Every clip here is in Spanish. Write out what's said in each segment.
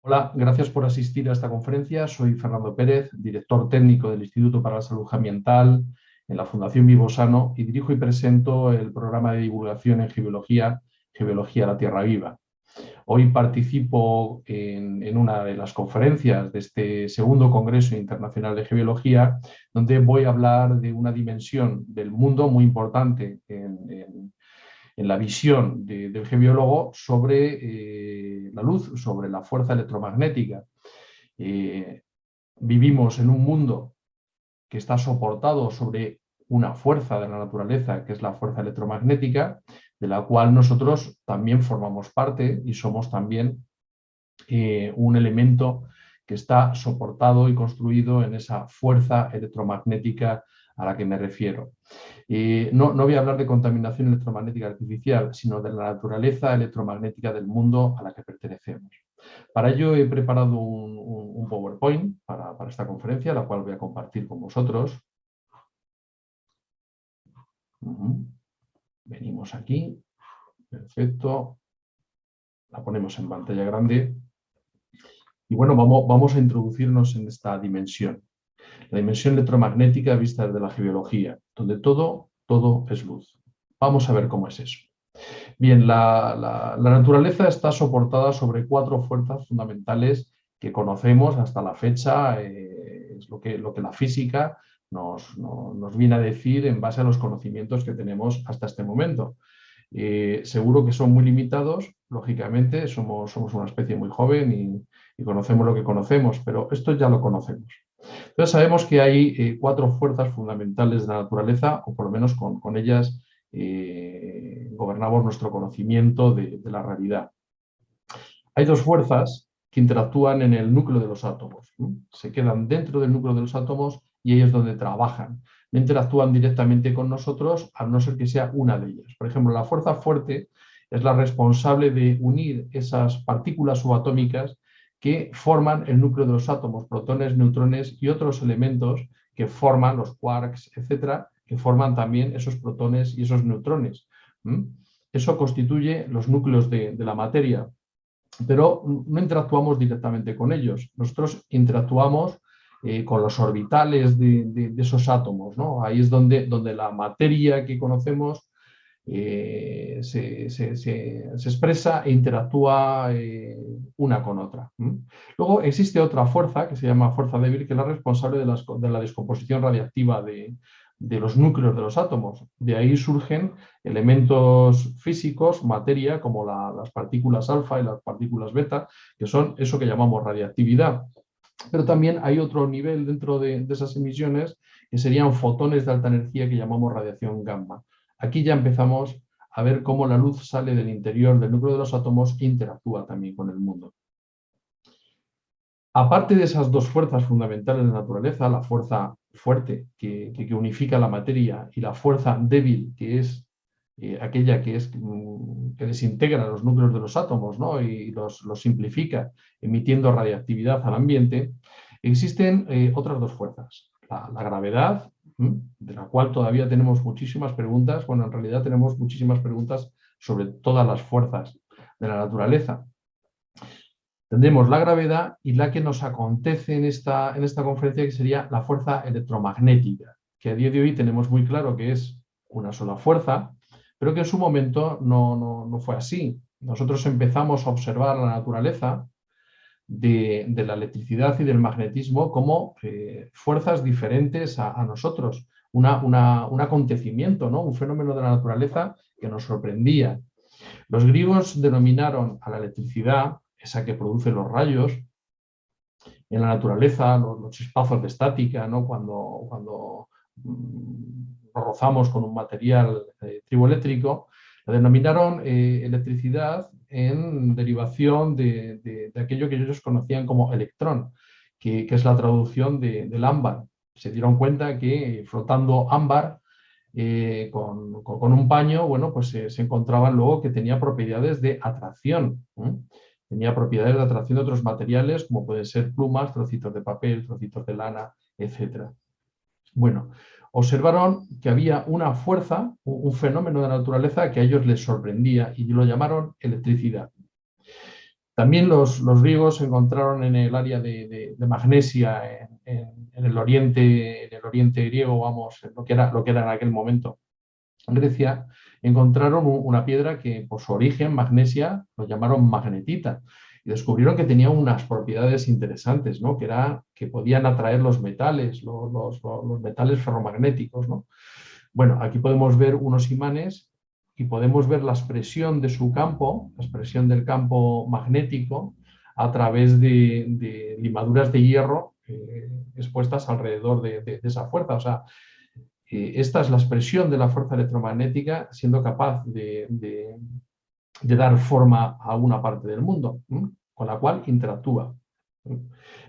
Hola, gracias por asistir a esta conferencia. Soy Fernando Pérez, director técnico del Instituto para la Salud Ambiental en la Fundación Vivosano y dirijo y presento el programa de divulgación en geobiología, Geobiología de la Tierra Viva. Hoy participo en una de las conferencias de este segundo Congreso Internacional de Geobiología, donde voy a hablar de una dimensión del mundo muy importante en la visión del geobiólogo sobre la luz, sobre la fuerza electromagnética. Vivimos en un mundo que está soportado sobre una fuerza de la naturaleza, que es la fuerza electromagnética, de la cual nosotros también formamos parte y somos también un elemento que está soportado y construido en esa fuerza electromagnética a la que me refiero. No voy a hablar de contaminación electromagnética artificial, sino de la naturaleza electromagnética del mundo a la que pertenecemos. Para ello he preparado un PowerPoint para esta conferencia, la cual voy a compartir con vosotros. Venimos aquí, perfecto, la ponemos en pantalla grande. Y bueno, vamos a introducirnos en esta dimensión. La dimensión electromagnética vista desde la geobiología, donde todo es luz. Vamos a ver cómo es eso. Bien, la naturaleza está soportada sobre 4 fuerzas fundamentales que conocemos hasta la fecha, es lo que la física nos viene a decir en base a los conocimientos que tenemos hasta este momento. Seguro que son muy limitados, lógicamente, somos una especie muy joven y conocemos lo que conocemos, pero esto ya lo conocemos. Entonces sabemos que hay 4 fuerzas fundamentales de la naturaleza, o por lo menos con ellas gobernamos nuestro conocimiento de la realidad. Hay 2 fuerzas que interactúan en el núcleo de los átomos, ¿no? Se quedan dentro del núcleo de los átomos y ahí es donde trabajan. No interactúan directamente con nosotros, a no ser que sea una de ellas. Por ejemplo, la fuerza fuerte es la responsable de unir esas partículas subatómicas que forman el núcleo de los átomos, protones, neutrones y otros elementos que forman los quarks, etcétera, que forman también esos protones y esos neutrones. Eso constituye los núcleos de la materia, pero no interactuamos directamente con ellos. Nosotros interactuamos con los orbitales de esos átomos, ¿no? Ahí es donde la materia que conocemos se expresa e interactúa una con otra. Luego existe otra fuerza que se llama fuerza débil, que es la responsable de la descomposición radiactiva de los núcleos de los átomos. De ahí surgen elementos físicos, materia, como las partículas alfa y las partículas beta, que son eso que llamamos radiactividad. Pero también hay otro nivel dentro de esas emisiones que serían fotones de alta energía que llamamos radiación gamma. Aquí ya empezamos a ver cómo la luz sale del interior del núcleo de los átomos e interactúa también con el mundo. Aparte de esas 2 fuerzas fundamentales de la naturaleza, la fuerza fuerte que unifica la materia y la fuerza débil, que es aquella que desintegra los núcleos de los átomos, ¿no? Y los simplifica, emitiendo radiactividad al ambiente, existen otras 2 fuerzas. La gravedad, de la cual todavía tenemos muchísimas preguntas. Bueno, en realidad tenemos muchísimas preguntas sobre todas las fuerzas de la naturaleza. Tendremos la gravedad y la que nos acontece en esta conferencia, que sería la fuerza electromagnética, que a día de hoy tenemos muy claro que es una sola fuerza, pero que en su momento no fue así. Nosotros empezamos a observar la naturaleza de la electricidad y del magnetismo como fuerzas diferentes a nosotros, un acontecimiento, ¿no? Un fenómeno de la naturaleza que nos sorprendía. Los griegos denominaron a la electricidad, esa que produce los rayos, en la naturaleza, los chispazos de estática, ¿no? Cuando nos rozamos con un material triboeléctrico, la denominaron electricidad en derivación de aquello que ellos conocían como electrón, que es la traducción del ámbar. Se dieron cuenta que frotando ámbar con un paño, bueno, pues se encontraban luego que tenía propiedades de atracción. Tenía propiedades de atracción de otros materiales, como pueden ser plumas, trocitos de papel, trocitos de lana, etc. Bueno, observaron que había una fuerza, un fenómeno de la naturaleza que a ellos les sorprendía y lo llamaron electricidad. También los griegos encontraron en el área de Magnesia, en el oriente griego, vamos, lo que era en aquel momento Grecia, encontraron una piedra que por su origen, magnesia, lo llamaron magnetita. Y descubrieron que tenía unas propiedades interesantes, ¿no? Que podían atraer los metales, los metales ferromagnéticos, ¿no? Bueno, aquí podemos ver unos imanes y podemos ver la expresión de su campo, la expresión del campo magnético, a través de limaduras de hierro expuestas alrededor de esa fuerza. O sea, esta es la expresión de la fuerza electromagnética siendo capaz de dar forma a una parte del mundo, con la cual interactúa.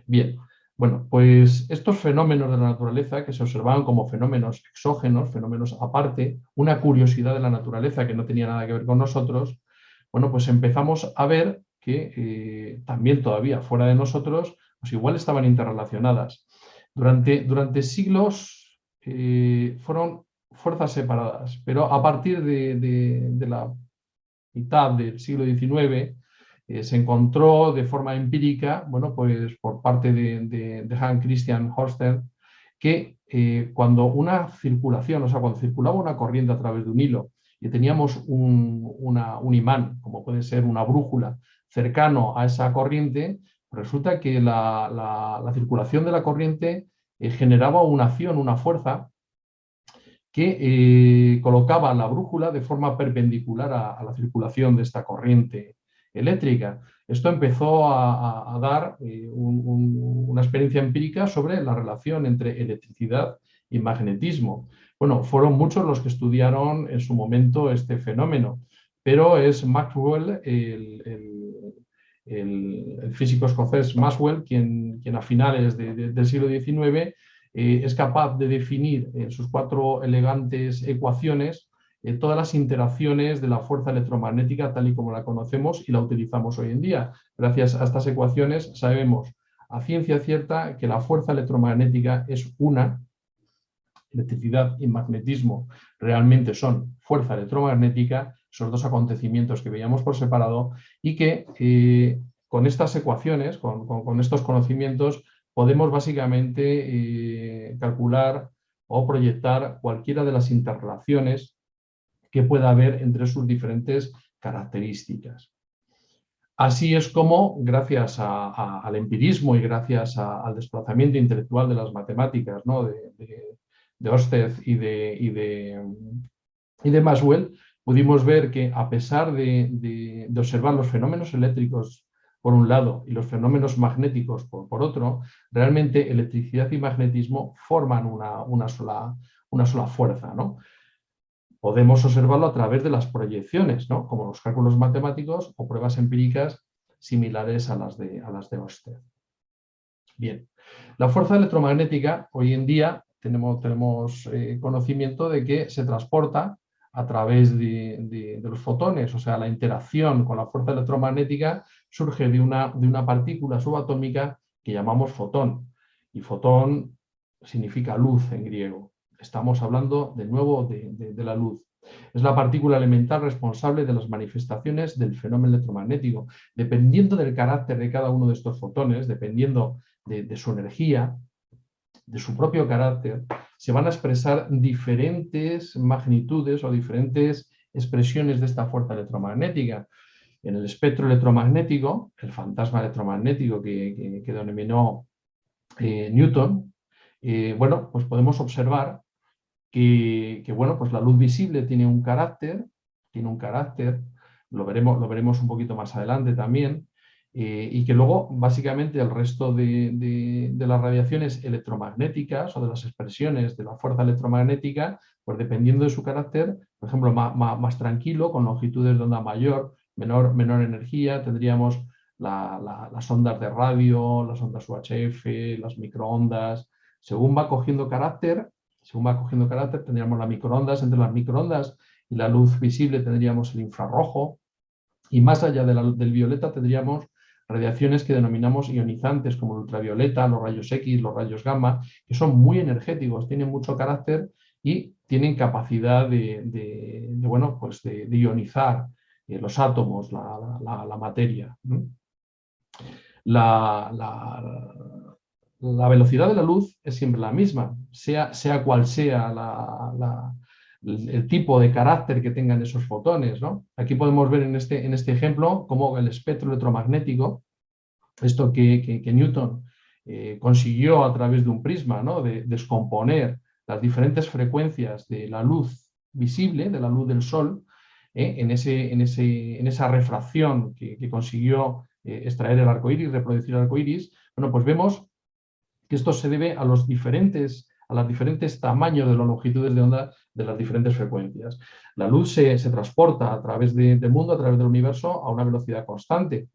Bien, bueno, pues estos fenómenos de la naturaleza que se observaban como fenómenos exógenos, fenómenos aparte, una curiosidad de la naturaleza que no tenía nada que ver con nosotros, bueno, pues empezamos a ver que también todavía fuera de nosotros, pues igual estaban interrelacionadas. Durante siglos fueron fuerzas separadas, pero a partir de la mitad del siglo XIX se encontró de forma empírica, bueno, pues por parte de Hans Christian Ørsted, que cuando una circulación, o sea, cuando circulaba una corriente a través de un hilo y teníamos un imán, como puede ser una brújula, cercano a esa corriente, resulta que la circulación de la corriente generaba una acción, una fuerza que colocaba la brújula de forma perpendicular a la circulación de esta corriente eléctrica. Esto empezó a dar una experiencia empírica sobre la relación entre electricidad y magnetismo. Bueno, fueron muchos los que estudiaron en su momento este fenómeno, pero es Maxwell, el físico escocés Maxwell, quien a finales del siglo XIX es capaz de definir en sus 4 elegantes ecuaciones todas las interacciones de la fuerza electromagnética tal y como la conocemos y la utilizamos hoy en día. Gracias a estas ecuaciones sabemos a ciencia cierta que la fuerza electromagnética es una, electricidad y magnetismo realmente son fuerza electromagnética, esos dos acontecimientos que veíamos por separado, y que con estas ecuaciones, con estos conocimientos, podemos básicamente calcular o proyectar cualquiera de las interrelaciones que pueda haber entre sus diferentes características. Así es como, gracias al empirismo y gracias al desplazamiento intelectual de las matemáticas, ¿no? de Ørsted y de Maxwell, pudimos ver que a pesar de observar los fenómenos eléctricos por un lado y los fenómenos magnéticos por otro, realmente electricidad y magnetismo forman una sola fuerza, ¿no? Podemos observarlo a través de las proyecciones, ¿no? Como los cálculos matemáticos o pruebas empíricas similares a las de Ørsted. Bien, la fuerza electromagnética hoy en día tenemos conocimiento de que se transporta a través de los fotones, o sea, la interacción con la fuerza electromagnética surge de una partícula subatómica que llamamos fotón, y fotón significa luz en griego. Estamos hablando de nuevo de la luz. Es la partícula elemental responsable de las manifestaciones del fenómeno electromagnético. Dependiendo del carácter de cada uno de estos fotones, dependiendo de su energía, de su propio carácter, se van a expresar diferentes magnitudes o diferentes expresiones de esta fuerza electromagnética. En el espectro electromagnético, el fantasma electromagnético que denominó Newton, bueno, pues podemos observar que bueno, pues la luz visible tiene un carácter, lo veremos un poquito más adelante también, y que luego básicamente el resto de las radiaciones electromagnéticas o de las expresiones de la fuerza electromagnética, pues dependiendo de su carácter, por ejemplo, más tranquilo, con longitudes de onda mayor, menor energía, tendríamos las ondas de radio, las ondas UHF, las microondas. Según va cogiendo carácter, tendríamos las microondas. Entre las microondas y la luz visible tendríamos el infrarrojo, y más allá del violeta tendríamos radiaciones que denominamos ionizantes, como el ultravioleta, los rayos X, los rayos gamma, que son muy energéticos, tienen mucho carácter y tienen capacidad bueno, pues de ionizar los átomos, la materia. La, la- la velocidad de la luz es siempre la misma, sea cual sea el tipo de carácter que tengan esos fotones, ¿no? Aquí podemos ver en este ejemplo cómo el espectro electromagnético, esto que Newton consiguió a través de un prisma, ¿no? De descomponer las diferentes frecuencias de la luz visible, de la luz del sol, en esa refracción que consiguió extraer el arco iris, reproducir el arco iris. Bueno, pues vemos que esto se debe a los diferentes tamaños de las longitudes de onda de las diferentes frecuencias. La luz se transporta a través del mundo, a través del universo, a una velocidad constante.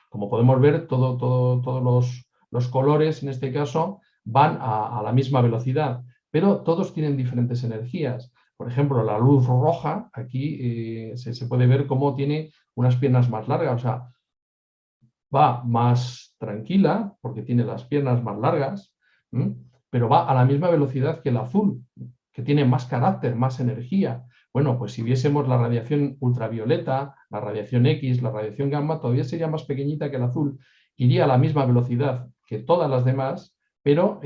Como podemos ver, todos los colores, en este caso, van a la misma velocidad, pero todos tienen diferentes energías. Por ejemplo, la luz roja, aquí se puede ver cómo tiene unas piernas más largas, o sea, va más tranquila porque tiene las piernas más largas, pero va a la misma velocidad que el azul, que tiene más carácter, más energía. Bueno, pues si viésemos la radiación ultravioleta, la radiación X, la radiación gamma, todavía sería más pequeñita que el azul. Iría a la misma velocidad que todas las demás, pero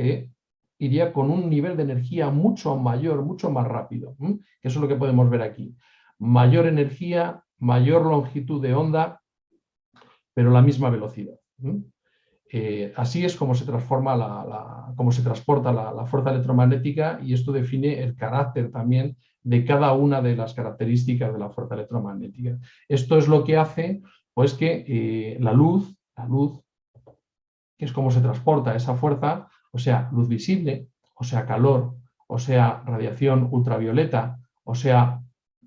iría con un nivel de energía mucho mayor, mucho más rápido. Que eso es lo que podemos ver aquí. Mayor energía, mayor longitud de onda, pero la misma velocidad. Así es como se transforma cómo se transporta la fuerza electromagnética, y esto define el carácter también de cada una de las características de la fuerza electromagnética. Esto es lo que hace pues, que la luz, que es cómo se transporta esa fuerza, o sea, luz visible, o sea, calor, o sea, radiación ultravioleta, o sea,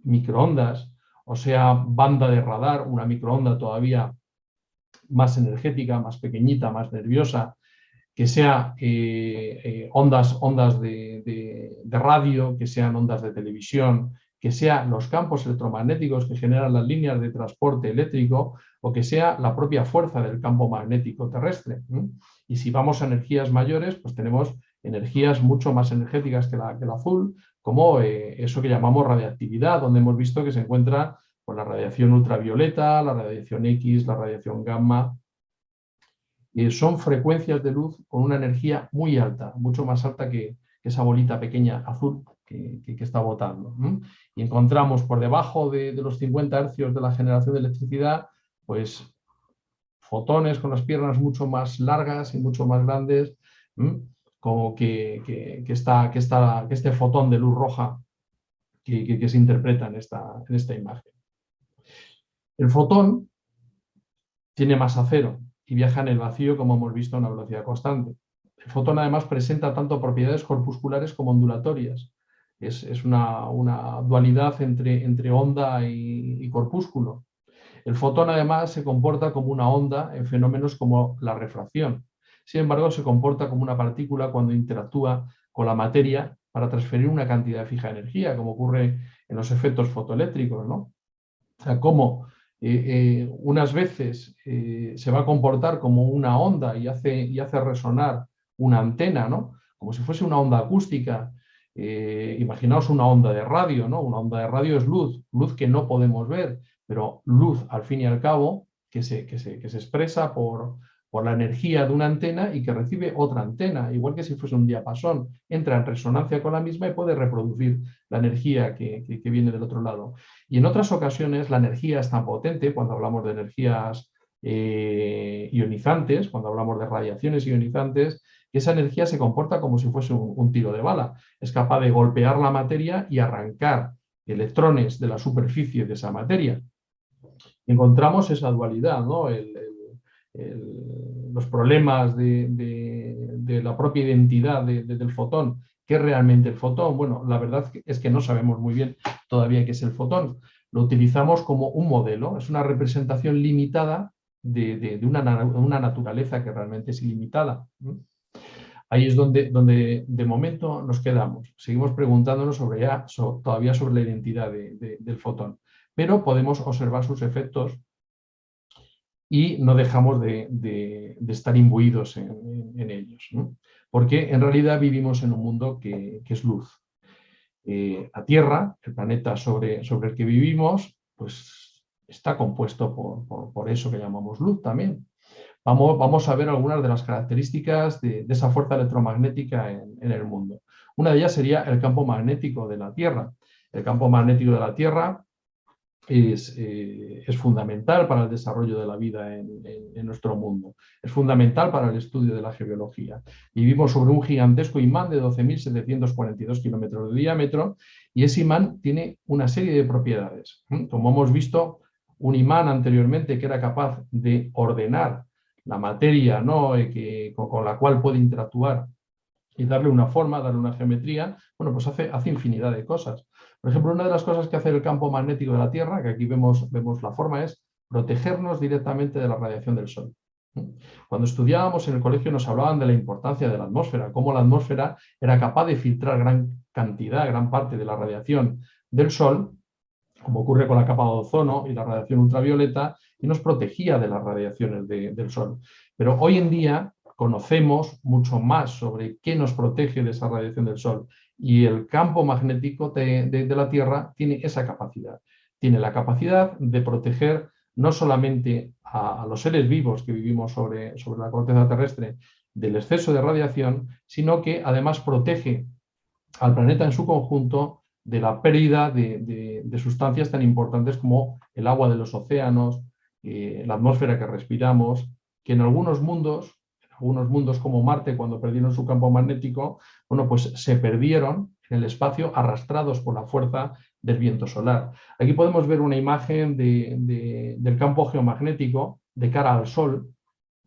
microondas, o sea, banda de radar, una microonda todavía más energética, más pequeñita, más nerviosa, que sea ondas de radio, que sean ondas de televisión, que sean los campos electromagnéticos que generan las líneas de transporte eléctrico, o que sea la propia fuerza del campo magnético terrestre. Y si vamos a energías mayores, pues tenemos energías mucho más energéticas que el azul, como eso que llamamos radiactividad, donde hemos visto que se encuentra pues, la radiación ultravioleta, la radiación X, la radiación gamma. Son frecuencias de luz con una energía muy alta, mucho más alta que esa bolita pequeña azul que está botando. Y encontramos por debajo de los 50 hercios de la generación de electricidad, pues fotones con las piernas mucho más largas y mucho más grandes, como que este fotón de luz roja que se interpreta en esta imagen. El fotón tiene masa cero y viaja en el vacío, como hemos visto, a una velocidad constante. El fotón además presenta tanto propiedades corpusculares como ondulatorias. Es una dualidad entre onda y corpúsculo. El fotón además se comporta como una onda en fenómenos como la refracción. Sin embargo, se comporta como una partícula cuando interactúa con la materia para transferir una cantidad fija de energía, como ocurre en los efectos fotoeléctricos, ¿no? O sea, cómo unas veces se va a comportar como una onda y hace resonar una antena, ¿no? Como si fuese una onda acústica. Imaginaos una onda de radio, ¿no? Una onda de radio es luz que no podemos ver, pero luz al fin y al cabo que se expresa por la energía de una antena y que recibe otra antena, igual que si fuese un diapasón, entra en resonancia con la misma y puede reproducir la energía que viene del otro lado. Y en otras ocasiones la energía es tan potente, cuando hablamos de energías ionizantes, cuando hablamos de radiaciones ionizantes, que esa energía se comporta como si fuese un tiro de bala. Es capaz de golpear la materia y arrancar electrones de la superficie de esa materia. Encontramos esa dualidad, ¿no? Los problemas de la propia identidad del fotón. ¿Qué es realmente el fotón? Bueno, la verdad es que no sabemos muy bien todavía qué es el fotón. Lo utilizamos como un modelo, es una representación limitada de una naturaleza que realmente es ilimitada. Ahí es donde de momento nos quedamos. Seguimos preguntándonos todavía sobre la identidad del fotón, pero podemos observar sus efectos y no dejamos de estar imbuidos en ellos, ¿no? Porque en realidad vivimos en un mundo que es luz. La Tierra, el planeta sobre el que vivimos, pues está compuesto por eso que llamamos luz también. vamos a ver algunas de las características de esa fuerza electromagnética en el mundo. Una de ellas sería el campo magnético de la Tierra. El campo magnético de la Tierra es fundamental para el desarrollo de la vida en nuestro mundo. Es fundamental para el estudio de la geología. Vivimos sobre un gigantesco imán de 12.742 kilómetros de diámetro y ese imán tiene una serie de propiedades. Como hemos visto, un imán anteriormente que era capaz de ordenar la materia, ¿no? Con la cual puede interactuar y darle una forma, darle una geometría, bueno, pues hace infinidad de cosas. Por ejemplo, una de las cosas que hace el campo magnético de la Tierra, que aquí vemos la forma, es protegernos directamente de la radiación del Sol. Cuando estudiábamos en el colegio nos hablaban de la importancia de la atmósfera, cómo la atmósfera era capaz de filtrar gran parte de la radiación del Sol, como ocurre con la capa de ozono y la radiación ultravioleta, y nos protegía de las radiaciones del Sol. Pero hoy en día conocemos mucho más sobre qué nos protege de esa radiación del Sol, y el campo magnético de la Tierra tiene esa capacidad. Tiene la capacidad de proteger no solamente a los seres vivos que vivimos sobre la corteza terrestre del exceso de radiación, sino que además protege al planeta en su conjunto de la pérdida de sustancias tan importantes como el agua de los océanos, la atmósfera que respiramos, que en algunos mundos como Marte, cuando perdieron su campo magnético, bueno, pues se perdieron en el espacio arrastrados por la fuerza del viento solar. Aquí podemos ver una imagen del campo geomagnético de cara al Sol.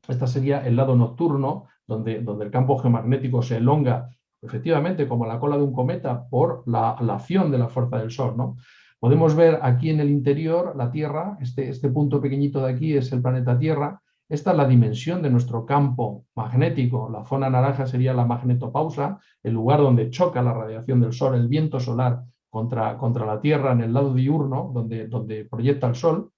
Este sería el lado nocturno, donde el campo geomagnético se elonga efectivamente como la cola de un cometa por la acción de la fuerza del Sol, ¿no? Podemos ver aquí en el interior la Tierra, este punto pequeñito de aquí es el planeta Tierra. Esta es la dimensión de nuestro campo magnético. La zona naranja sería la magnetopausa, el lugar donde choca la radiación del Sol, el viento solar contra la Tierra en el lado diurno, donde proyecta el Sol.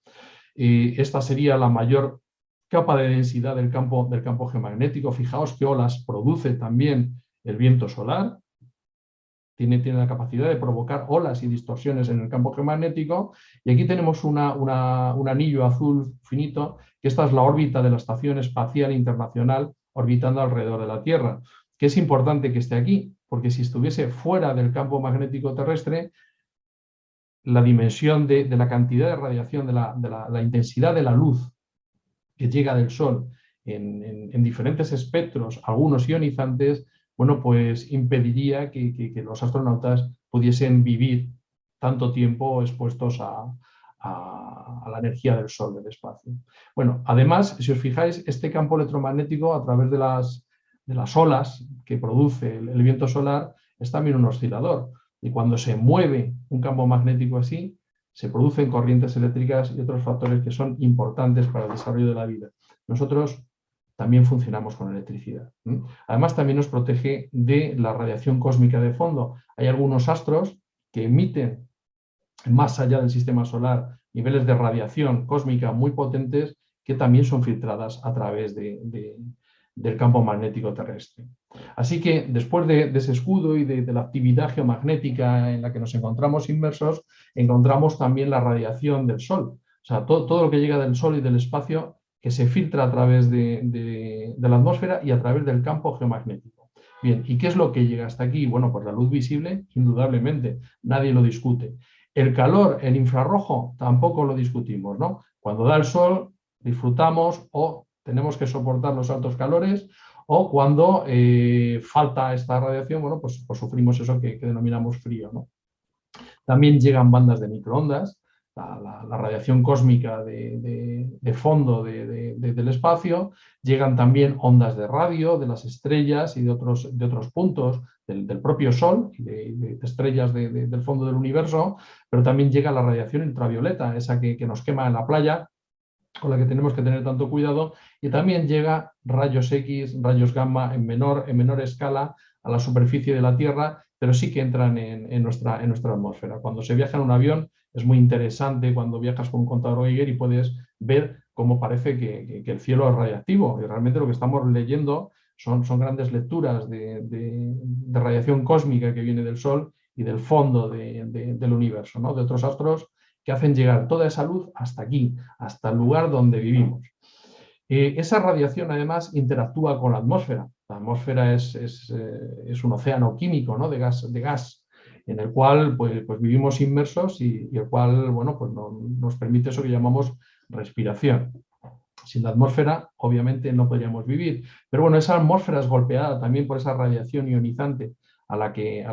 Esta sería la mayor capa de densidad del campo geomagnético. Fijaos qué olas produce también el viento solar. Tiene la capacidad de provocar olas y distorsiones en el campo geomagnético. Y aquí tenemos un anillo azul finito, que esta es la órbita de la Estación Espacial Internacional orbitando alrededor de la Tierra. Que es importante que esté aquí, porque si estuviese fuera del campo magnético terrestre, la dimensión de la cantidad de radiación, de la intensidad de la luz que llega del Sol en diferentes espectros, algunos ionizantes, bueno, pues impediría que los astronautas pudiesen vivir tanto tiempo expuestos a la energía del Sol, del espacio. Bueno, además, si os fijáis, este campo electromagnético a través de las olas que produce el viento solar es también un oscilador. Y cuando se mueve un campo magnético así, se producen corrientes eléctricas y otros factores que son importantes para el desarrollo de la vida. Nosotros también funcionamos con electricidad. Además, también nos protege de la radiación cósmica de fondo. Hay algunos astros que emiten, más allá del sistema solar, niveles de radiación cósmica muy potentes que también son filtradas a través del campo magnético terrestre. Así que después de ese escudo y de la actividad geomagnética en la que nos encontramos inmersos, encontramos también la radiación del Sol. O sea, todo lo que llega del Sol y del espacio que se filtra a través de la atmósfera y a través del campo geomagnético. Bien, ¿y qué es lo que llega hasta aquí? Bueno, pues la luz visible, indudablemente, nadie lo discute. El calor, el infrarrojo, tampoco lo discutimos, ¿no? Cuando da el sol, disfrutamos o tenemos que soportar los altos calores, o cuando falta esta radiación, bueno, pues sufrimos eso que denominamos frío, ¿no? También llegan bandas de microondas, la radiación cósmica de fondo del espacio, llegan también ondas de radio de las estrellas y de otros puntos del propio Sol, de estrellas del fondo del universo, pero también llega la radiación ultravioleta, esa que nos quema en la playa, con la que tenemos que tener tanto cuidado, y también llega rayos X, rayos gamma en menor escala a la superficie de la Tierra, pero sí que entran en nuestra atmósfera. Cuando se viaja en un avión es muy interesante cuando viajas con un contador Geiger y puedes ver cómo parece que el cielo es radiactivo, y realmente lo que estamos leyendo son grandes lecturas de radiación cósmica que viene del Sol y del fondo del universo, ¿no? De otros astros que hacen llegar toda esa luz hasta aquí, hasta el lugar donde vivimos. Esa radiación además interactúa con la atmósfera. La atmósfera es un océano químico, ¿no? de gas, en el cual pues vivimos inmersos y el cual bueno, pues nos permite eso que llamamos respiración. Sin la atmósfera, obviamente, no podríamos vivir. Pero bueno, esa atmósfera es golpeada también por esa radiación ionizante a la que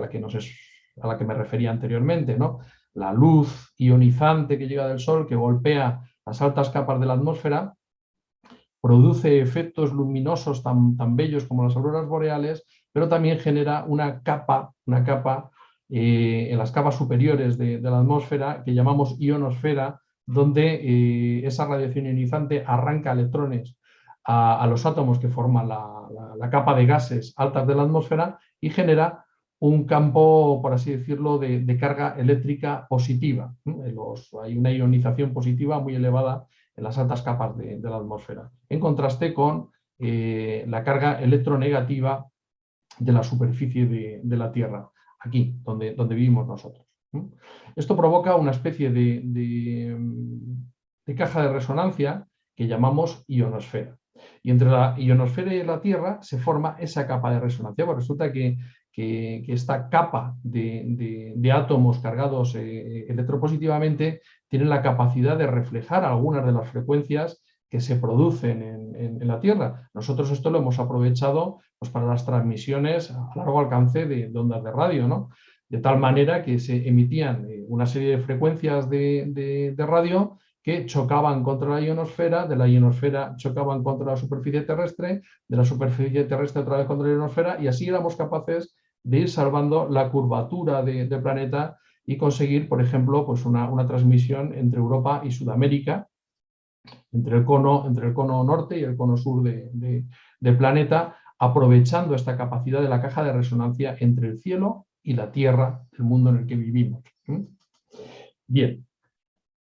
me refería anteriormente, ¿no? La luz ionizante que llega del Sol, que golpea las altas capas de la atmósfera, produce efectos luminosos tan bellos como las auroras boreales, pero también genera una capa en las capas superiores de la atmósfera que llamamos ionosfera, donde esa radiación ionizante arranca electrones a los átomos que forman la capa de gases altas de la atmósfera y genera un campo, por así decirlo, de carga eléctrica positiva. Hay una ionización positiva muy elevada en las altas capas de la atmósfera, en contraste con la carga electronegativa de la superficie de la Tierra, aquí, donde vivimos nosotros. Esto provoca una especie de caja de resonancia que llamamos ionosfera. Y entre la ionosfera y la Tierra se forma esa capa de resonancia. Pues resulta que esta capa de átomos cargados electropositivamente tiene la capacidad de reflejar algunas de las frecuencias que se producen en la Tierra. Nosotros esto lo hemos aprovechado pues, para las transmisiones a largo alcance de ondas de radio, ¿no? De tal manera que se emitían una serie de frecuencias de radio que chocaban contra la ionosfera, de la ionosfera chocaban contra la superficie terrestre, de la superficie terrestre otra vez contra la ionosfera, y así éramos capaces de ir salvando la curvatura del planeta y conseguir, por ejemplo, pues una transmisión entre Europa y Sudamérica, entre el cono norte y el cono sur del planeta, aprovechando esta capacidad de la caja de resonancia entre el cielo y la Tierra, el mundo en el que vivimos. Bien,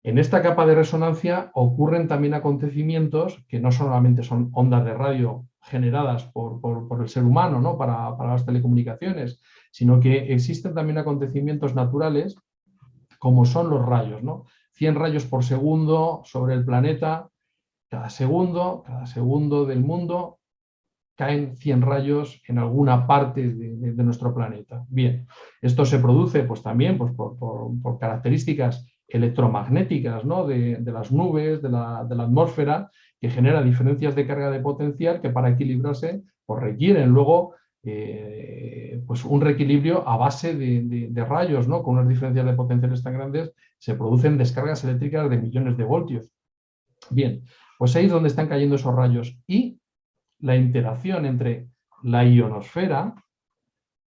en esta capa de resonancia ocurren también acontecimientos que no solamente son ondas de radio generadas por el ser humano, ¿no? para las telecomunicaciones, sino que existen también acontecimientos naturales como son los rayos, ¿no? 100 rayos por segundo sobre el planeta, cada segundo del mundo caen 100 rayos en alguna parte de nuestro planeta. Bien, esto se produce pues, también pues, por características electromagnéticas, ¿no? de las nubes, de la atmósfera, que genera diferencias de carga de potencial que para equilibrarse pues, requieren luego pues un reequilibrio a base de rayos, ¿no? Con unas diferencias de potenciales tan grandes se producen descargas eléctricas de millones de voltios. Bien, pues ahí es donde están cayendo esos rayos y la interacción entre la ionosfera,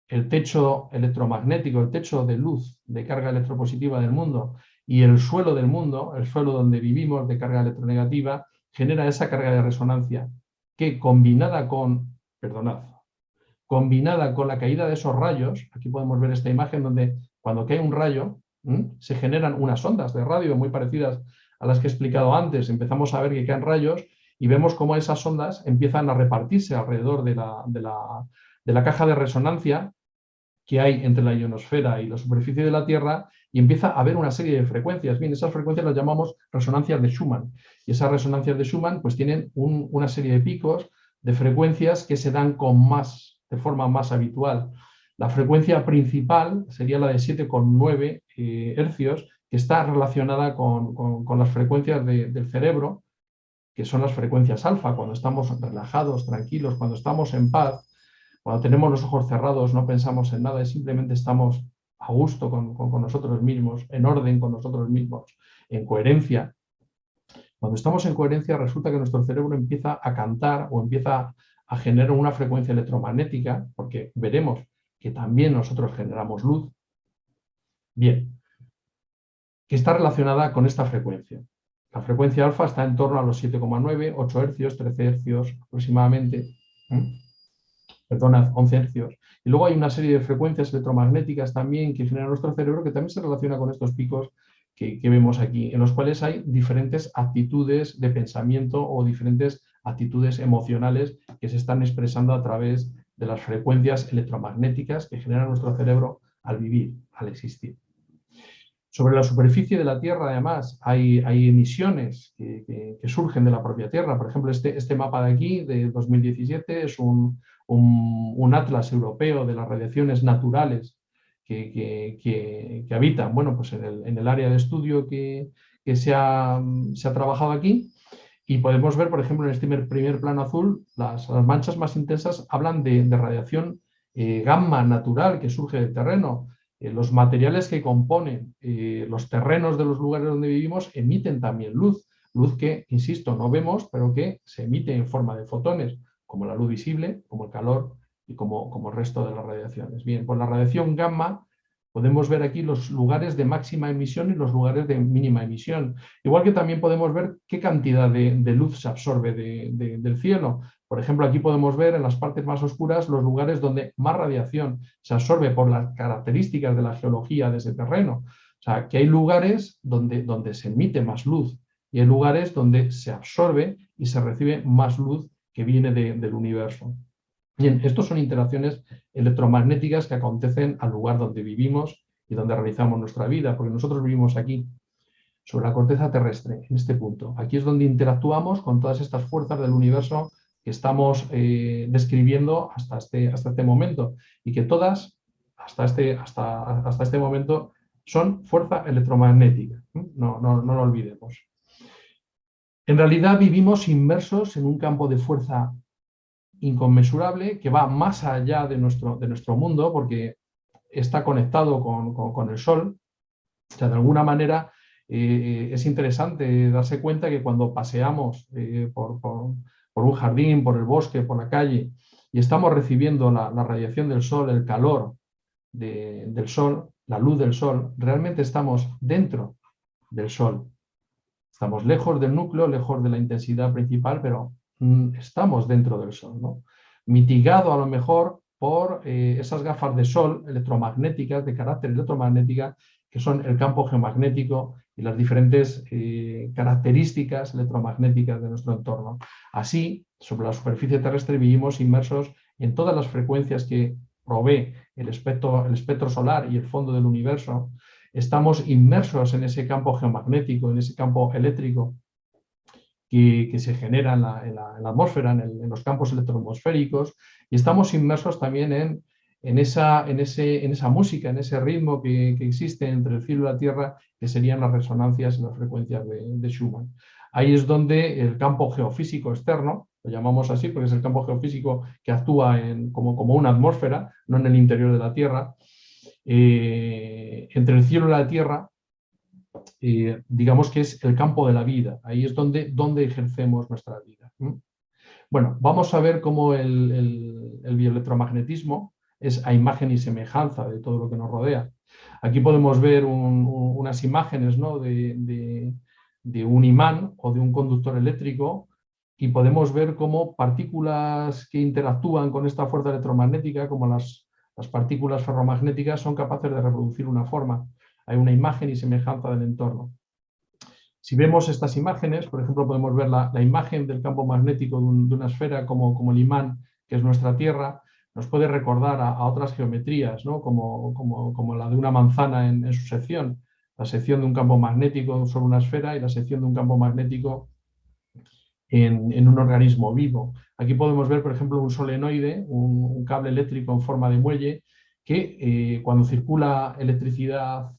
el techo electromagnético, el techo de luz de carga electropositiva del mundo y el suelo del mundo, el suelo donde vivimos de carga electronegativa, genera esa carga de resonancia que combinada con la caída de esos rayos, aquí podemos ver esta imagen donde cuando cae un rayo se generan unas ondas de radio muy parecidas a las que he explicado antes. Empezamos a ver que caen rayos y vemos cómo esas ondas empiezan a repartirse alrededor de la caja de resonancia que hay entre la ionosfera y la superficie de la Tierra y empieza a haber una serie de frecuencias. Bien, esas frecuencias las llamamos resonancias de Schumann y esas resonancias de Schumann pues tienen una serie de picos de frecuencias que se dan de forma más habitual. La frecuencia principal sería la de 7,9 hercios, que está relacionada con las frecuencias del cerebro, que son las frecuencias alfa, cuando estamos relajados, tranquilos, cuando estamos en paz, cuando tenemos los ojos cerrados, no pensamos en nada y simplemente estamos a gusto con nosotros mismos, en orden con nosotros mismos, en coherencia. Cuando estamos en coherencia resulta que nuestro cerebro empieza a cantar o empieza a generar una frecuencia electromagnética, porque veremos que también nosotros generamos luz. Bien, que está relacionada con esta frecuencia. La frecuencia alfa está en torno a los 7,9, 8 hercios, 13 hercios aproximadamente. Perdona, 11 hercios. Y luego hay una serie de frecuencias electromagnéticas también que genera nuestro cerebro que también se relaciona con estos picos que vemos aquí, en los cuales hay diferentes actitudes de pensamiento o diferentes actitudes emocionales que se están expresando a través de las frecuencias electromagnéticas que genera nuestro cerebro al vivir, al existir. Sobre la superficie de la Tierra, además, hay emisiones que surgen de la propia Tierra. Por ejemplo, este mapa de aquí, de 2017, es un atlas europeo de las radiaciones naturales que habitan, bueno, pues en el área de estudio que se ha trabajado aquí. Y podemos ver, por ejemplo, en este primer plano azul, las manchas más intensas hablan de radiación gamma natural que surge del terreno. Los materiales que componen los terrenos de los lugares donde vivimos emiten también luz, luz que, insisto, no vemos, pero que se emite en forma de fotones, como la luz visible, como el calor y como el resto de las radiaciones. Bien, pues la radiación gamma podemos ver aquí los lugares de máxima emisión y los lugares de mínima emisión. Igual que también podemos ver qué cantidad de luz se absorbe del cielo. Por ejemplo, aquí podemos ver en las partes más oscuras los lugares donde más radiación se absorbe por las características de la geología de ese terreno. O sea, que hay lugares donde se emite más luz y hay lugares donde se absorbe y se recibe más luz que viene del universo. Bien, estos son interacciones electromagnéticas que acontecen al lugar donde vivimos y donde realizamos nuestra vida, porque nosotros vivimos aquí, sobre la corteza terrestre, en este punto. Aquí es donde interactuamos con todas estas fuerzas del universo que estamos describiendo hasta este momento y que todas, hasta este momento, son fuerza electromagnética. No lo olvidemos. En realidad vivimos inmersos en un campo de fuerza inconmensurable que va más allá de nuestro mundo porque está conectado con el Sol. O sea, de alguna manera es interesante darse cuenta que cuando paseamos por un jardín, por el bosque, por la calle y estamos recibiendo la radiación del Sol, el calor del Sol, la luz del Sol, realmente estamos dentro del Sol. Estamos lejos del núcleo, lejos de la intensidad principal, pero estamos dentro del Sol, ¿no? Mitigado a lo mejor por esas gafas de sol electromagnéticas, de carácter electromagnética, que son el campo geomagnético y las diferentes características electromagnéticas de nuestro entorno. Así, sobre la superficie terrestre vivimos inmersos en todas las frecuencias que provee el espectro solar y el fondo del universo. Estamos inmersos en ese campo geomagnético, en ese campo eléctrico que se genera en la atmósfera, en los campos electroatmosféricos, y estamos inmersos también en esa música, en ese ritmo que existe entre el cielo y la tierra, que serían las resonancias y las frecuencias de Schumann. Ahí es donde el campo geofísico externo, lo llamamos así porque es el campo geofísico que actúa como una atmósfera, no en el interior de la Tierra, entre el cielo y la tierra, digamos que es el campo de la vida. Ahí es donde ejercemos nuestra vida. Bueno, vamos a ver cómo el bioelectromagnetismo es a imagen y semejanza de todo lo que nos rodea. Aquí podemos ver unas imágenes, ¿no?, de un imán o de un conductor eléctrico, y podemos ver cómo partículas que interactúan con esta fuerza electromagnética, como las partículas ferromagnéticas, son capaces de reproducir una forma. Hay una imagen y semejanza del entorno. Si vemos estas imágenes, por ejemplo, podemos ver la imagen del campo magnético de una esfera como el imán, que es nuestra Tierra, nos puede recordar a otras geometrías, ¿no?, como la de una manzana en su sección, la sección de un campo magnético sobre una esfera y la sección de un campo magnético en un organismo vivo. Aquí podemos ver, por ejemplo, un solenoide, un cable eléctrico en forma de muelle, que cuando circula electricidad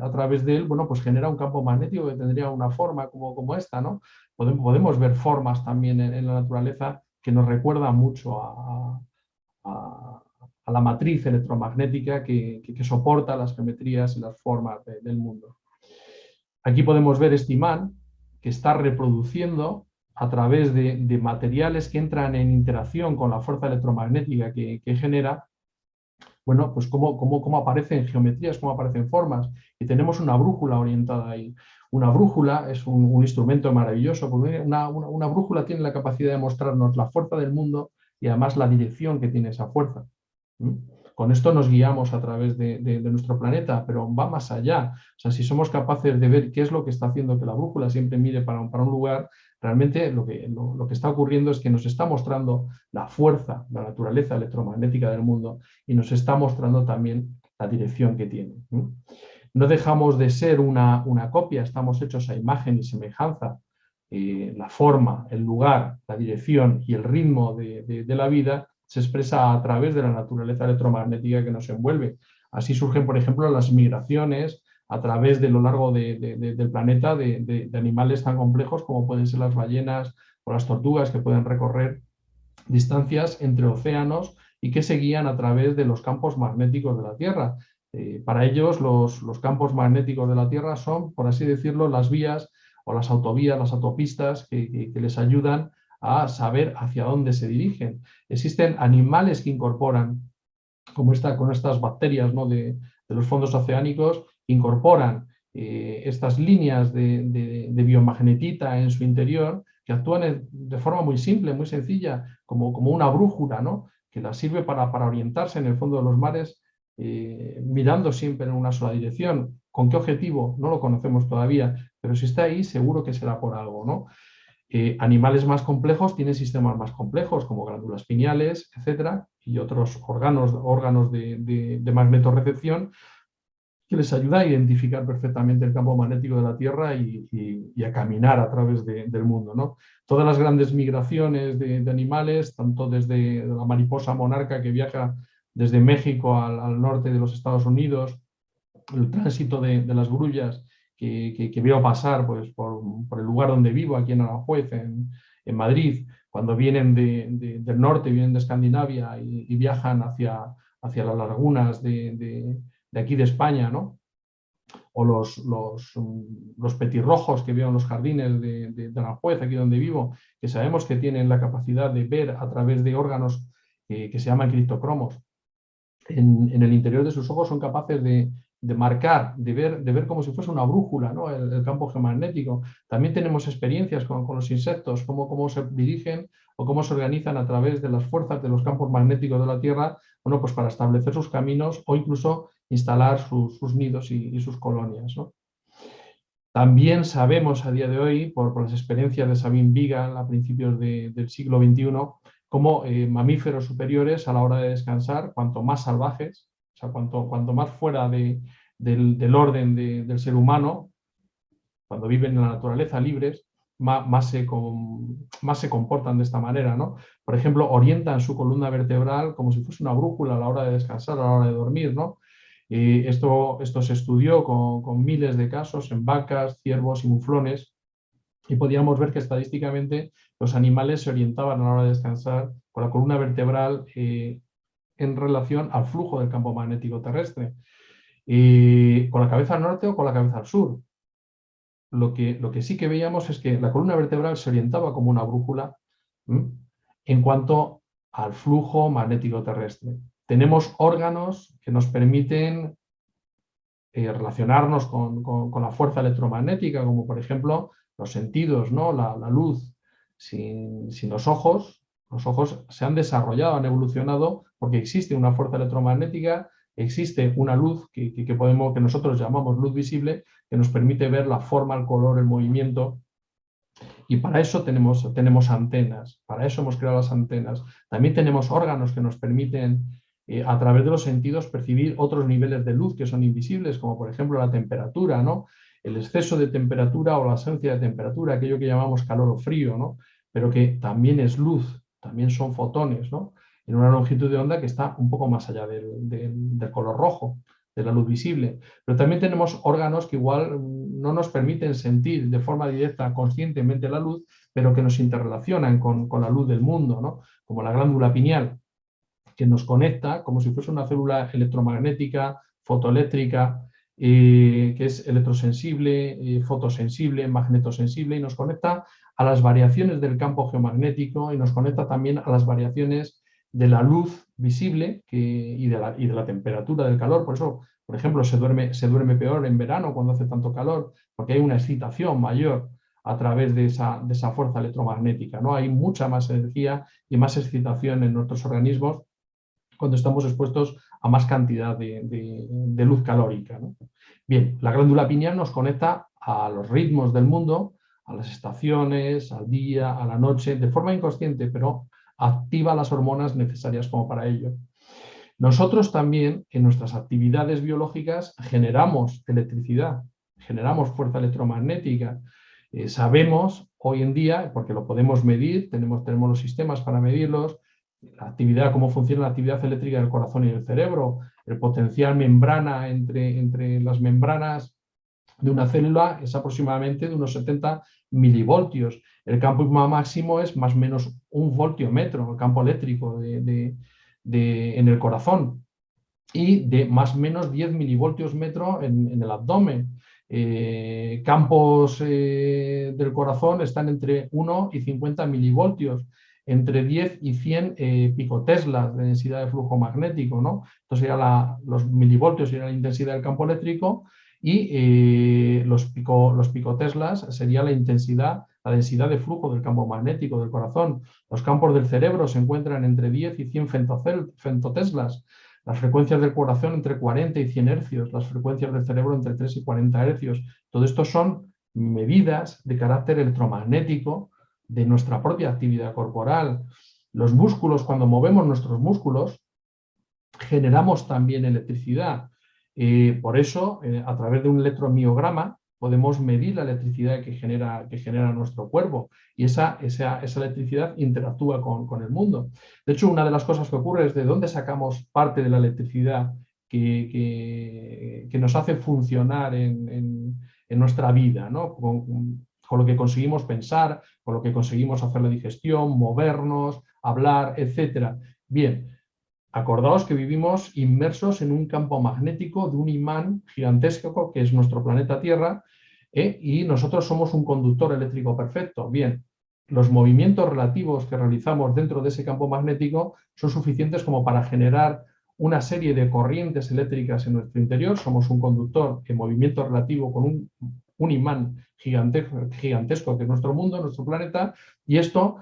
a través de él, bueno, pues genera un campo magnético que tendría una forma como esta, ¿no? Podemos ver formas también en la naturaleza que nos recuerdan mucho a la matriz electromagnética que soporta las geometrías y las formas del mundo. Aquí podemos ver este imán que está reproduciendo a través de materiales que entran en interacción con la fuerza electromagnética que genera, bueno, pues cómo aparecen geometrías, cómo aparecen formas. Y tenemos una brújula orientada ahí. Una brújula es un instrumento maravilloso, porque una brújula tiene la capacidad de mostrarnos la fuerza del mundo y además la dirección que tiene esa fuerza. Con esto nos guiamos a través de nuestro planeta, pero va más allá. O sea, si somos capaces de ver qué es lo que está haciendo que la brújula siempre mire para un lugar, realmente lo que está ocurriendo es que nos está mostrando la fuerza, la naturaleza electromagnética del mundo, y nos está mostrando también la dirección que tiene. no dejamos de ser una copia, estamos hechos a imagen y semejanza. La forma, el lugar, la dirección y el ritmo de la vida se expresa a través de la naturaleza electromagnética que nos envuelve. Así surgen, por ejemplo, las migraciones a través de lo largo del planeta de animales tan complejos como pueden ser las ballenas o las tortugas, que pueden recorrer distancias entre océanos y que se guían a través de los campos magnéticos de la Tierra. Para ellos, los campos magnéticos de la Tierra son, por así decirlo, las vías o las autovías, las autopistas que les ayudan a saber hacia dónde se dirigen. Existen animales que incorporan, como con estas bacterias, ¿no?, de los fondos oceánicos, incorporan estas líneas de biomagnetita en su interior que actúan de forma muy simple, muy sencilla, como una brújula, ¿no?, que la sirve para orientarse en el fondo de los mares, mirando siempre en una sola dirección. ¿Con qué objetivo? No lo conocemos todavía, pero si está ahí seguro que será por algo, ¿no? Animales más complejos tienen sistemas más complejos, como glándulas pineales, etcétera, y otros órganos de magnetorrecepción que les ayuda a identificar perfectamente el campo magnético de la Tierra y a caminar a través del mundo, ¿no? Todas las grandes migraciones de animales, tanto desde la mariposa monarca que viaja desde México al norte de los Estados Unidos, el tránsito de las grullas que veo pasar pues, por el lugar donde vivo, aquí en Aranjuez, en Madrid, cuando vienen del norte, vienen de Escandinavia y viajan hacia las lagunas de aquí de España, ¿no? O los petirrojos que veo en los jardines de Aranjuez, aquí donde vivo, que sabemos que tienen la capacidad de ver a través de órganos que se llaman criptocromos. En el interior de sus ojos son capaces de marcar, de ver como si fuese una brújula, ¿no?, el campo geomagnético. También tenemos experiencias con los insectos, cómo se dirigen o cómo se organizan a través de las fuerzas de los campos magnéticos de la Tierra, bueno, pues para establecer sus caminos o incluso instalar sus nidos y sus colonias, ¿no? También sabemos a día de hoy, por las experiencias de Sabine Vigan a principios del siglo XXI, cómo mamíferos superiores a la hora de descansar, cuanto más salvajes, o sea, cuanto más fuera del orden del ser humano, cuando viven en la naturaleza libres, más se comportan de esta manera, ¿no? Por ejemplo, orientan su columna vertebral como si fuese una brújula a la hora de descansar, a la hora de dormir, ¿no? Esto se estudió con miles de casos en vacas, ciervos y muflones, y podíamos ver que estadísticamente los animales se orientaban a la hora de descansar con la columna vertebral en relación al flujo del campo magnético terrestre, con la cabeza al norte o con la cabeza al sur. Lo que sí que veíamos es que la columna vertebral se orientaba como una brújula en cuanto al flujo magnético terrestre. Tenemos órganos que nos permiten relacionarnos con la fuerza electromagnética, como por ejemplo los sentidos, ¿no?, la luz. Sin los ojos se han desarrollado, han evolucionado porque existe una fuerza electromagnética, existe una luz que nosotros llamamos luz visible, que nos permite ver la forma, el color, el movimiento. Y para eso tenemos antenas, para eso hemos creado las antenas. También tenemos órganos que nos permiten, a través de los sentidos, percibir otros niveles de luz que son invisibles, como por ejemplo la temperatura, ¿no?, el exceso de temperatura o la ausencia de temperatura, aquello que llamamos calor o frío, ¿no?, pero que también es luz, también son fotones, ¿no?, en una longitud de onda que está un poco más allá del color rojo, de la luz visible. Pero también tenemos órganos que igual no nos permiten sentir de forma directa, conscientemente la luz, pero que nos interrelacionan con la luz del mundo, ¿no?, como la glándula pineal, que nos conecta como si fuese una célula electromagnética, fotoeléctrica, que es electrosensible, fotosensible, magnetosensible, y nos conecta a las variaciones del campo geomagnético y nos conecta también a las variaciones de la luz visible y de la temperatura del calor. Por eso, por ejemplo, se duerme peor en verano cuando hace tanto calor, porque hay una excitación mayor a través de esa fuerza electromagnética, ¿no? Hay mucha más energía y más excitación en nuestros organismos cuando estamos expuestos a más cantidad de luz calórica, ¿no? Bien, la glándula pineal nos conecta a los ritmos del mundo, a las estaciones, al día, a la noche, de forma inconsciente, pero activa las hormonas necesarias como para ello. Nosotros también en nuestras actividades biológicas generamos electricidad, generamos fuerza electromagnética. Sabemos hoy en día, porque lo podemos medir, tenemos los sistemas para medirlos, la actividad, cómo funciona la actividad eléctrica del corazón y del cerebro, el potencial membrana entre las membranas de una célula es aproximadamente de unos 70 milivoltios. El campo máximo es más o menos 1 voltiómetro, el campo eléctrico en el corazón, y de más o menos 10 milivoltios metro en el abdomen. Campos del corazón están entre 1 y 50 milivoltios, entre 10 y 100 picoteslas de densidad de flujo magnético, ¿no? Entonces los milivoltios serían la intensidad del campo eléctrico y los picoteslas sería la intensidad, la densidad de flujo del campo magnético del corazón. Los campos del cerebro se encuentran entre 10 y 100 femtoteslas. Las frecuencias del corazón entre 40 y 100 hercios, las frecuencias del cerebro entre 3 y 40 hercios. Todo esto son medidas de carácter electromagnético de nuestra propia actividad corporal. Los músculos, cuando movemos nuestros músculos, generamos también electricidad. Por eso, a través de un electromiograma, podemos medir la electricidad que genera nuestro cuerpo y esa electricidad interactúa con el mundo. De hecho, una de las cosas que ocurre es de dónde sacamos parte de la electricidad que nos hace funcionar en nuestra vida, ¿no? Con lo que conseguimos pensar, con lo que conseguimos hacer la digestión, movernos, hablar, etc. Bien, acordaos que vivimos inmersos en un campo magnético de un imán gigantesco que es nuestro planeta Tierra, y nosotros somos un conductor eléctrico perfecto. Bien, los movimientos relativos que realizamos dentro de ese campo magnético son suficientes como para generar una serie de corrientes eléctricas en nuestro interior. Somos un conductor en movimiento relativo con un imán gigantesco que es nuestro mundo, nuestro planeta, y esto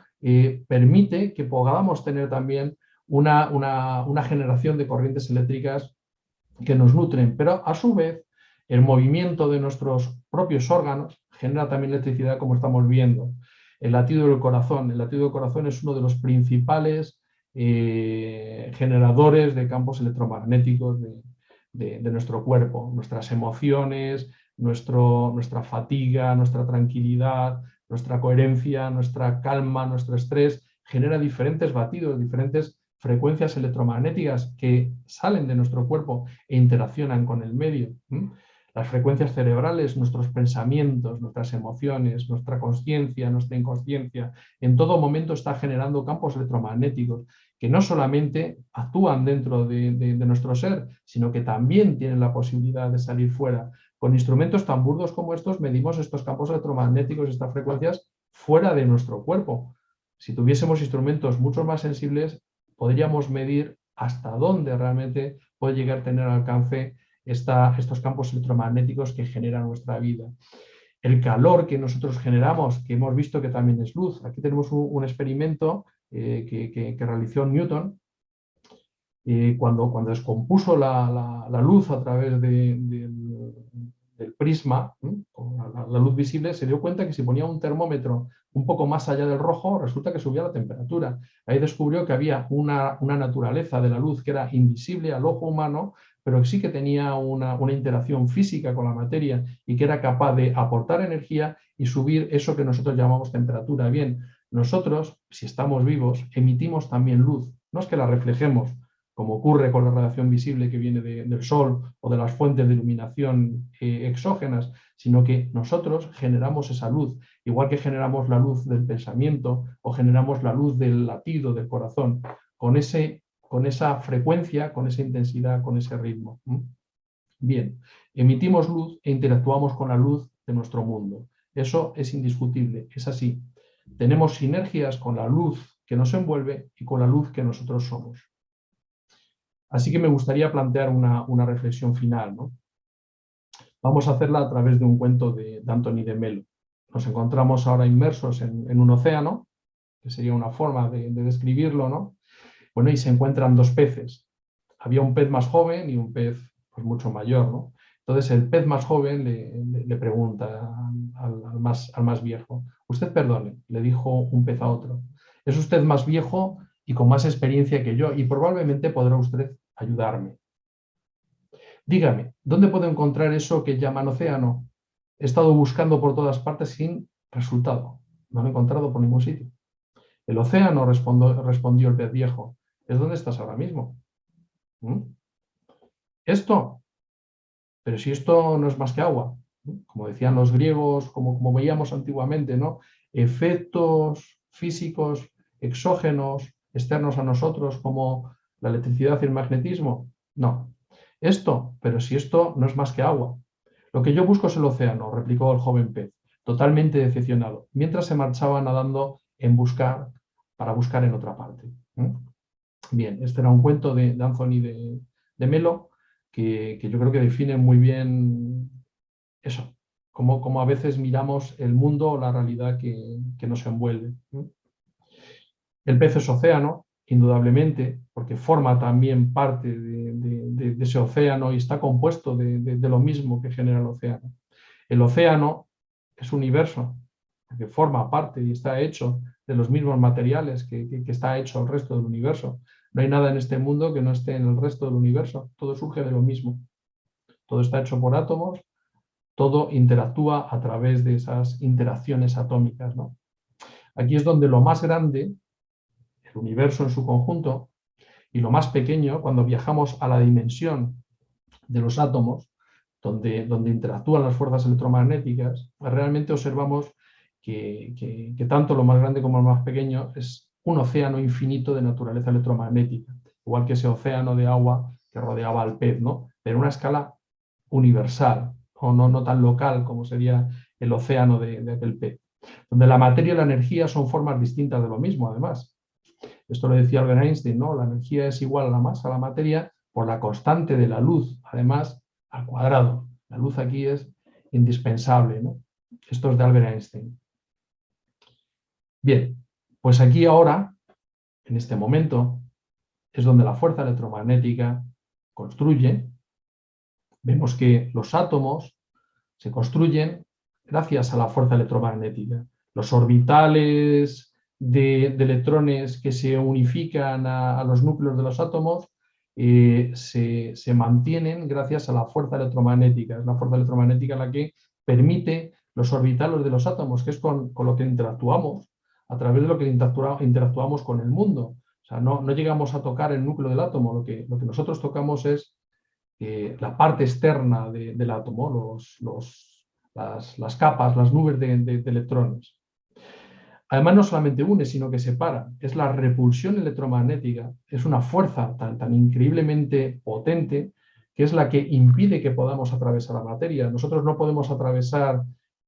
permite que podamos tener también una generación de corrientes eléctricas que nos nutren, pero a su vez el movimiento de nuestros propios órganos genera también electricidad, como estamos viendo. El latido del corazón es uno de los principales generadores de campos electromagnéticos de nuestro cuerpo. Nuestras emociones, nuestra fatiga, nuestra tranquilidad, nuestra coherencia, nuestra calma, nuestro estrés, genera diferentes batidos, diferentes frecuencias electromagnéticas que salen de nuestro cuerpo e interaccionan con el medio. Las frecuencias cerebrales, nuestros pensamientos, nuestras emociones, nuestra consciencia, nuestra inconsciencia, en todo momento está generando campos electromagnéticos que no solamente actúan dentro de nuestro ser, sino que también tienen la posibilidad de salir fuera. Con instrumentos tan burdos como estos medimos estos campos electromagnéticos, estas frecuencias, fuera de nuestro cuerpo. Si tuviésemos instrumentos mucho más sensibles, podríamos medir hasta dónde realmente puede llegar a tener alcance estos campos electromagnéticos que generan nuestra vida. El calor que nosotros generamos, que hemos visto que también es luz. Aquí tenemos un experimento que realizó Newton cuando descompuso la luz a través del prisma, la luz visible, se dio cuenta que si ponía un termómetro un poco más allá del rojo, resulta que subía la temperatura. Ahí descubrió que había una naturaleza de la luz que era invisible al ojo humano, pero sí que tenía una interacción física con la materia y que era capaz de aportar energía y subir eso que nosotros llamamos temperatura. Bien, nosotros, si estamos vivos, emitimos también luz. No es que la reflejemos, como ocurre con la radiación visible que viene del Sol o de las fuentes de iluminación exógenas, sino que nosotros generamos esa luz, igual que generamos la luz del pensamiento o generamos la luz del latido del corazón, con esa frecuencia, con esa intensidad, con ese ritmo. Bien, emitimos luz e interactuamos con la luz de nuestro mundo. Eso es indiscutible, es así. Tenemos sinergias con la luz que nos envuelve y con la luz que nosotros somos. Así que me gustaría plantear una reflexión final, ¿no? Vamos a hacerla a través de un cuento de Anthony de Melo. Nos encontramos ahora inmersos en un océano, que sería una forma de describirlo, ¿no? Bueno, y se encuentran dos peces. Había un pez más joven y un pez pues, mucho mayor, ¿no? Entonces el pez más joven le pregunta al más viejo: usted perdone, le dijo un pez a otro, es usted más viejo y con más experiencia que yo y probablemente podrá usted ayudarme. Dígame, ¿dónde puedo encontrar eso que llaman océano? He estado buscando por todas partes sin resultado. No lo he encontrado por ningún sitio. El océano, respondió el pez viejo, es donde estás ahora mismo. ¿Mm? Esto, pero si esto no es más que agua, ¿no? Como decían los griegos, como veíamos antiguamente, ¿no? Efectos físicos exógenos, externos a nosotros, como la electricidad y el magnetismo. No. Esto, pero si esto no es más que agua. Lo que yo busco es el océano, replicó el joven pez, totalmente decepcionado, mientras se marchaba nadando para buscar en otra parte. Bien, este era un cuento de Anthony de Melo que yo creo que define muy bien eso, cómo a veces miramos el mundo o la realidad que nos envuelve. El pez es océano, indudablemente, porque forma también parte de ese océano y está compuesto de lo mismo que genera el océano. El océano es universo, porque forma parte y está hecho de los mismos materiales que está hecho el resto del universo. No hay nada en este mundo que no esté en el resto del universo, todo surge de lo mismo. Todo está hecho por átomos, todo interactúa a través de esas interacciones atómicas, ¿no? Aquí es donde lo más grande, el universo en su conjunto, y lo más pequeño, cuando viajamos a la dimensión de los átomos, donde interactúan las fuerzas electromagnéticas, realmente observamos que tanto lo más grande como lo más pequeño es un océano infinito de naturaleza electromagnética, igual que ese océano de agua que rodeaba al pez, ¿no? Pero a una escala universal, o no tan local como sería el océano de aquel pez, donde la materia y la energía son formas distintas de lo mismo, además. Esto lo decía Albert Einstein, ¿no? La energía es igual a la masa, a la materia, por la constante de la luz, además, al cuadrado. La luz aquí es indispensable, ¿no? Esto es de Albert Einstein. Bien, pues aquí ahora, en este momento, es donde la fuerza electromagnética construye. Vemos que los átomos se construyen gracias a la fuerza electromagnética. Los orbitales de electrones que se unifican a los núcleos de los átomos se mantienen gracias a la fuerza electromagnética. Es la fuerza electromagnética la que permite los orbitales de los átomos, que es con lo que interactuamos, a través de lo que interactuamos con el mundo. O sea, no llegamos a tocar el núcleo del átomo, lo que nosotros tocamos es la parte externa del átomo, las capas, las nubes de electrones. Además, no solamente une, sino que separa. Es la repulsión electromagnética, es una fuerza tan increíblemente potente que es la que impide que podamos atravesar la materia. Nosotros no podemos atravesar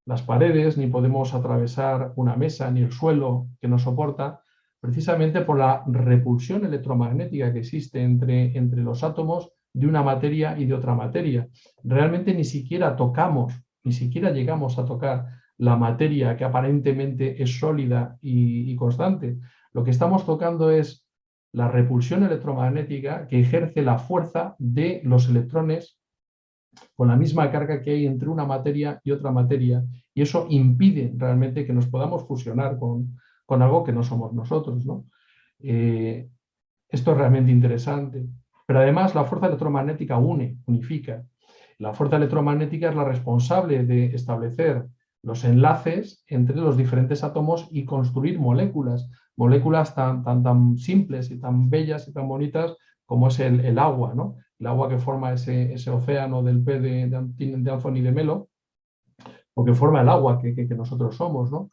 las paredes, ni podemos atravesar una mesa, ni el suelo que nos soporta, precisamente por la repulsión electromagnética que existe entre los átomos de una materia y de otra materia. Realmente ni siquiera tocamos, ni siquiera llegamos a tocar la materia que aparentemente es sólida y constante. Lo que estamos tocando es la repulsión electromagnética que ejerce la fuerza de los electrones con la misma carga que hay entre una materia y otra materia, y eso impide realmente que nos podamos fusionar con algo que no somos nosotros, ¿no? Esto es realmente interesante. Pero además la fuerza electromagnética unifica. La fuerza electromagnética es la responsable de establecer los enlaces entre los diferentes átomos y construir moléculas tan simples y tan bellas y tan bonitas como es el agua, ¿no? El agua que forma ese océano del pez de Anthony de Melo, o que forma el agua que nosotros somos, ¿no?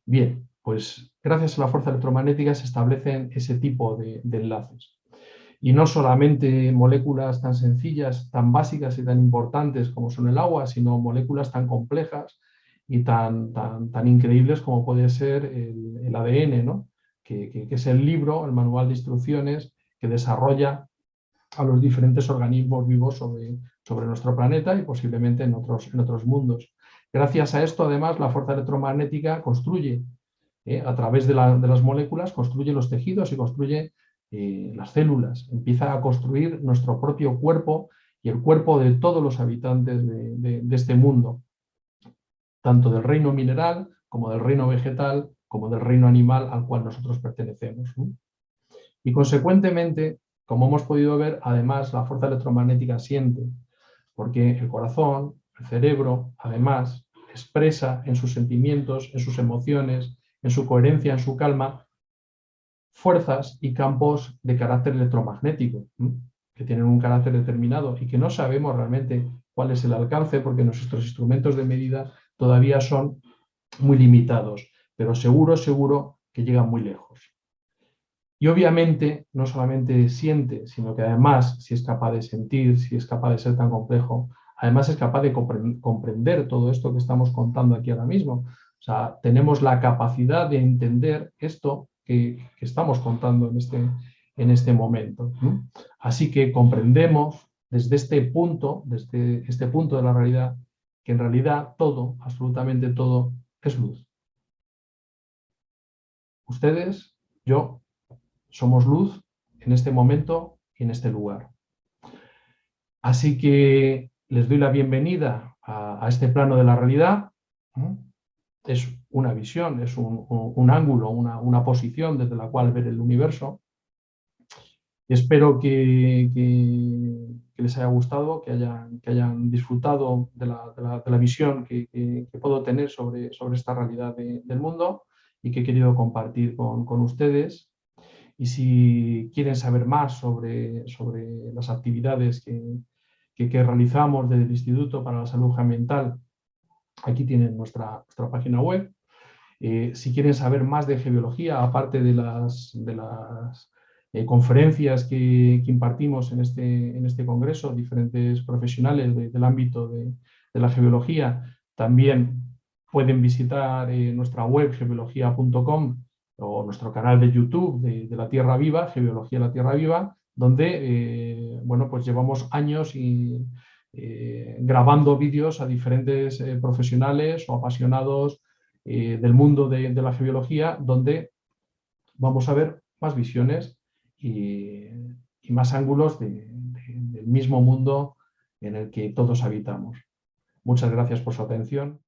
Bien, pues gracias a la fuerza electromagnética se establecen ese tipo de enlaces. Y no solamente moléculas tan sencillas, tan básicas y tan importantes como son el agua, sino moléculas tan complejas y tan increíbles como puede ser el ADN, ¿no? que es el libro, el manual de instrucciones que desarrolla a los diferentes organismos vivos sobre nuestro planeta y posiblemente en otros mundos. Gracias a esto, además, la fuerza electromagnética construye, a través de las moléculas, construye los tejidos y construye las células, empieza a construir nuestro propio cuerpo y el cuerpo de todos los habitantes de este mundo, tanto del reino mineral como del reino vegetal, como del reino animal al cual nosotros pertenecemos, ¿no? Y consecuentemente, Como hemos podido ver, además, la fuerza electromagnética siente, porque el corazón, el cerebro, además, expresa en sus sentimientos, en sus emociones, en su coherencia, en su calma, fuerzas y campos de carácter electromagnético, que tienen un carácter determinado y que no sabemos realmente cuál es el alcance, porque nuestros instrumentos de medida todavía son muy limitados, pero seguro que llegan muy lejos. Y obviamente no solamente siente, sino que además, si es capaz de sentir, si es capaz de ser tan complejo, además es capaz de comprender todo esto que estamos contando aquí ahora mismo. O sea, tenemos la capacidad de entender esto que estamos contando en este momento, ¿no? Así que comprendemos desde este punto de la realidad, que en realidad todo, absolutamente todo, es luz. Ustedes, yo, somos luz en este momento y en este lugar. Así que les doy la bienvenida a este plano de la realidad. Es una visión, es un ángulo, una posición desde la cual ver el universo. Espero que les haya gustado, que hayan disfrutado de la visión que puedo tener sobre esta realidad del mundo y que he querido compartir con ustedes. Y si quieren saber más sobre las actividades que realizamos desde el Instituto para la Salud Ambiental, aquí tienen nuestra página web. Si quieren saber más de geobiología, aparte de las conferencias que impartimos en este congreso, diferentes profesionales del ámbito de la geobiología, también pueden visitar nuestra web geobiología.com o nuestro canal de YouTube de La Tierra Viva, Geobiología de la Tierra Viva, donde bueno, pues llevamos años grabando vídeos a diferentes profesionales o apasionados del mundo de la geobiología, donde vamos a ver más visiones y más ángulos del mismo mundo en el que todos habitamos. Muchas gracias por su atención.